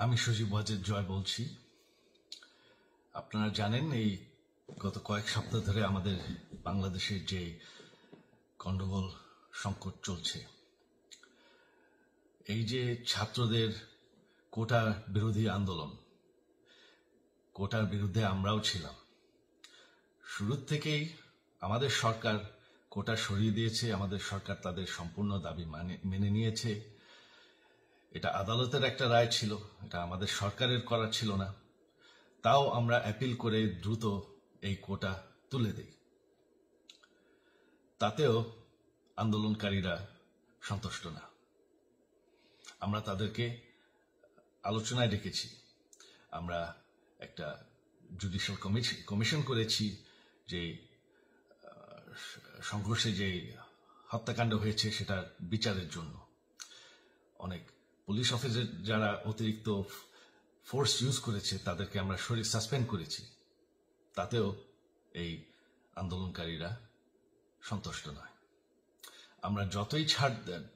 আমি সজীব ওয়াজেদ জয় বলছি। আপনারা জানেন এই গত কয়েক সপ্তাহ ধরে আমাদের বাংলাদেশের যে গন্ডগোল সংকট চলছে, এই যে ছাত্রদের কোটা বিরোধী আন্দোলন, কোটার বিরুদ্ধে আমরাও ছিলাম। শুরুর থেকেই আমাদের সরকার কোটা সরিয়ে দিয়েছে, আমাদের সরকার তাদের সম্পূর্ণ দাবি মেনে নিয়েছে। এটা আদালতের একটা রায় ছিল, এটা আমাদের সরকারের করা ছিল না। তাও আমরা অ্যাপিল করে দ্রুত এই কোটা তুলে দেই। তাতেও আন্দোলনকারীরা সন্তুষ্ট না। আমরা তাদেরকে আলোচনায় ডেকেছি, আমরা একটা জুডিশিয়াল কমিশন করেছি যে সংঘর্ষে যে হত্যাকাণ্ড হয়েছে সেটার বিচারের জন্য। অনেক পুলিশ অফিসার যারা অতিরিক্ত ফোর্স ইউজ করেছে তাদেরকে আমরা সাসপেন্ড করেছি। তাতেও এই আন্দোলনকারীরা সন্তুষ্ট নয়। আমরা যতই ছাড়,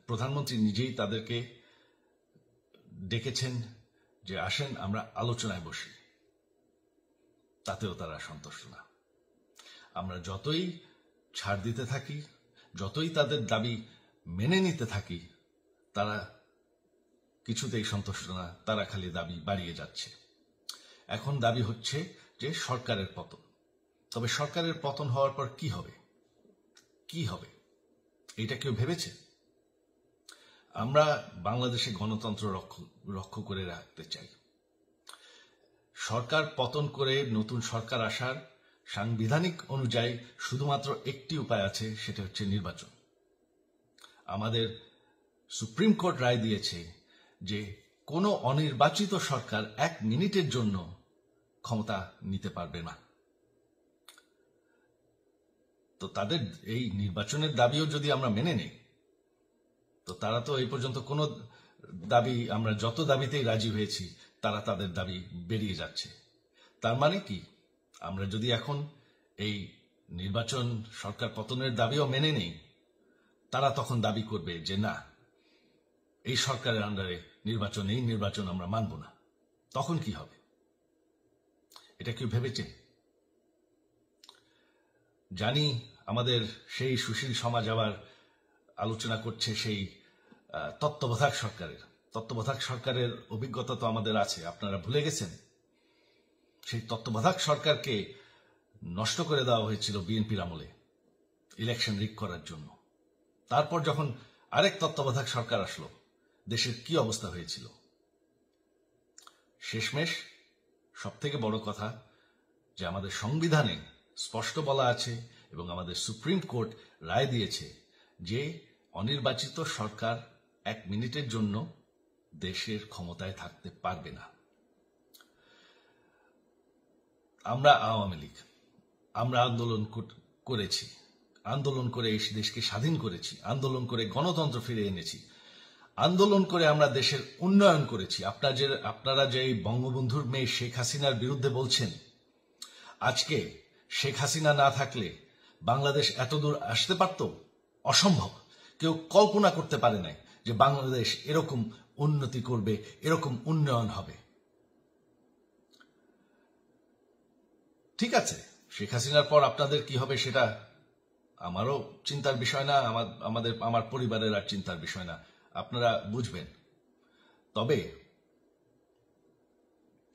প্রধানমন্ত্রী নিজেই তাদেরকে ডেকেছেন যে আসেন আমরা আলোচনায় বসি, তাতেও তারা সন্তুষ্ট না। আমরা যতই ছাড় দিতে থাকি, যতই তাদের দাবি মেনে নিতে থাকি, তারা কিছুতেই সন্তুষ্ট না, তারা খালি দাবি বাড়িয়ে যাচ্ছে। এখন দাবি হচ্ছে যে সরকারের পতন। তবে সরকারের পতন হওয়ার পর কি হবে, কি হবে এটা কেউ ভেবেছে? আমরা বাংলাদেশে গণতন্ত্র রক্ষা করে রাখতে চাই। সরকার পতন করে নতুন সরকার আসার সাংবিধানিক অনুযায়ী শুধুমাত্র একটি উপায় আছে, সেটা হচ্ছে নির্বাচন। আমাদের সুপ্রিম কোর্ট রায় দিয়েছে যে কোনো অনির্বাচিত সরকার 1 মিনিটের জন্য ক্ষমতা নিতে পারবে না। তো তাদের এই নির্বাচনের দাবিও যদি আমরা মেনে নেই, তো তারা তো এই পর্যন্ত কোনো দাবি, আমরা যত দাবিতেই রাজি হয়েছি তারা তাদের দাবি বেরিয়ে যাচ্ছে। তার মানে কি, আমরা যদি এখন এই নির্বাচন, সরকার পতনের দাবিও মেনে নেই, তারা তখন দাবি করবে যে না, এই সরকারের আন্ডারে নির্বাচন, এই নির্বাচন আমরা মানব না। তখন কি হবে এটা কেউ ভেবেছে? জানি আমাদের সেই সুশীল সমাজ আবার আলোচনা করছে সেই তত্ত্বাবধায়ক সরকারের অভিজ্ঞতা তো আমাদের আছে। আপনারা ভুলে গেছেন সেই তত্ত্বাবধায়ক সরকারকে নষ্ট করে দেওয়া হয়েছিল বিএনপির আমলে ইলেকশন রিগ করার জন্য। তারপর যখন আরেক তত্ত্বাবধায়ক সরকার আসলো, দেশের কি অবস্থা হয়েছিল। শেষমেশ সব থেকে বড় কথা যে আমাদের সংবিধানে স্পষ্ট বলা আছে এবং আমাদের সুপ্রিম কোর্ট রায় দিয়েছে যে অনির্বাচিত সরকার 1 মিনিটের জন্য দেশের ক্ষমতায় থাকতে পারবে না। আমরা আওয়ামী লীগ, আমরা আন্দোলন করেছি, আন্দোলন করে এই দেশকে স্বাধীন করেছি, আন্দোলন করে গণতন্ত্র ফিরে এনেছি, আন্দোলন করে আমরা দেশের উন্নয়ন করেছি। আপনারা যে বঙ্গবন্ধুর মেয়ে শেখ হাসিনার বিরুদ্ধে বলছেন, আজকে শেখ হাসিনা না থাকলে বাংলাদেশ এতদূর আসতে পারত? অসম্ভব। কেউ কল্পনা করতে পারে নাই যে বাংলাদেশ এরকম উন্নতি করবে, এরকম উন্নয়ন হবে। ঠিক আছে, শেখ হাসিনার পর আপনাদের কি হবে সেটা আমারও চিন্তার বিষয় না, আমার পরিবারের আর চিন্তার বিষয় না, আপনারা বুঝবেন। তবে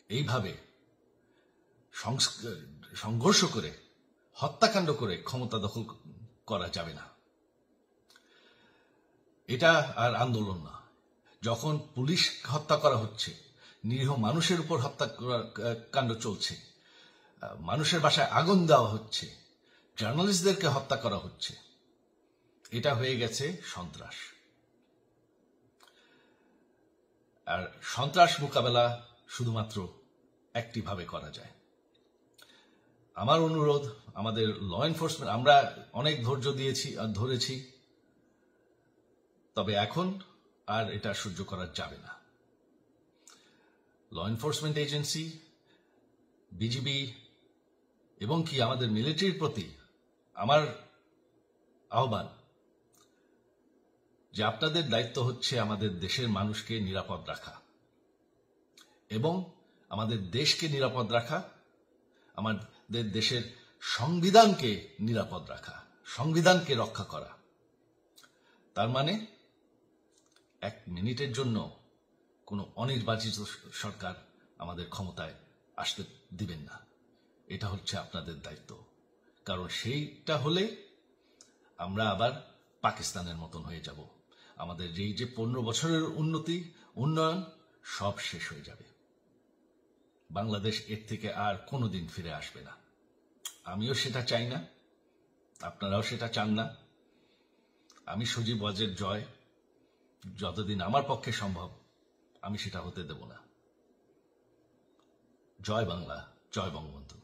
এইভাবে সংঘর্ষ করে, হত্যাকাণ্ড করে ক্ষমতা দখল করা যাবে না। এটা আর আন্দোলন না। যখন পুলিশ হত্যা করা হচ্ছে, নিরীহ মানুষের উপর হত্যাকাণ্ড চলছে, মানুষের বাসায় আগুন দেওয়া হচ্ছে, জার্নালিস্টদেরকে হত্যা করা হচ্ছে, এটা হয়ে গেছে সন্ত্রাস। আর সন্ত্রাস মোকাবেলা শুধুমাত্র একটি ভাবে করা যায়। আমার অনুরোধ, আমাদের ল এনফোর্সমেন্ট, আমরা অনেক ধৈর্য দিয়েছি আর ধরেছি, তবে এখন আর এটা সহ্য করা যাবে না। ল এনফোর্সমেন্ট এজেন্সি, বিজিবি এবং কি আমাদের মিলিটারির প্রতি আমার আহ্বান যে আপনাদের দায়িত্ব হচ্ছে আমাদের দেশের মানুষকে নিরাপদ রাখা। এবং আমাদের দেশকে নিরাপদ রাখা, আমাদের দেশের সংবিধানকে নিরাপদ রাখা, সংবিধানকে রক্ষা করা। তার মানে এক মিনিটের জন্য কোনো অনির্বাচিত সরকার আমাদের ক্ষমতায় আসতে দিবেন না। এটা হচ্ছে আপনাদের দায়িত্ব, কারণ সেইটা হলে আমরা আবার পাকিস্তানের মতন হয়ে যাব। আমাদের এই যে 15 বছরের উন্নয়ন সব শেষ হয়ে যাবে। বাংলাদেশ এর থেকে আর কোনোদিন ফিরে আসবে না। আমিও সেটা চাই না, আপনারাও সেটা চান না। আমি সজীব ওয়াজের জয় যতদিন আমার পক্ষে সম্ভব আমি সেটা হতে দেব না। জয় বাংলা, জয় বঙ্গবন্ধু।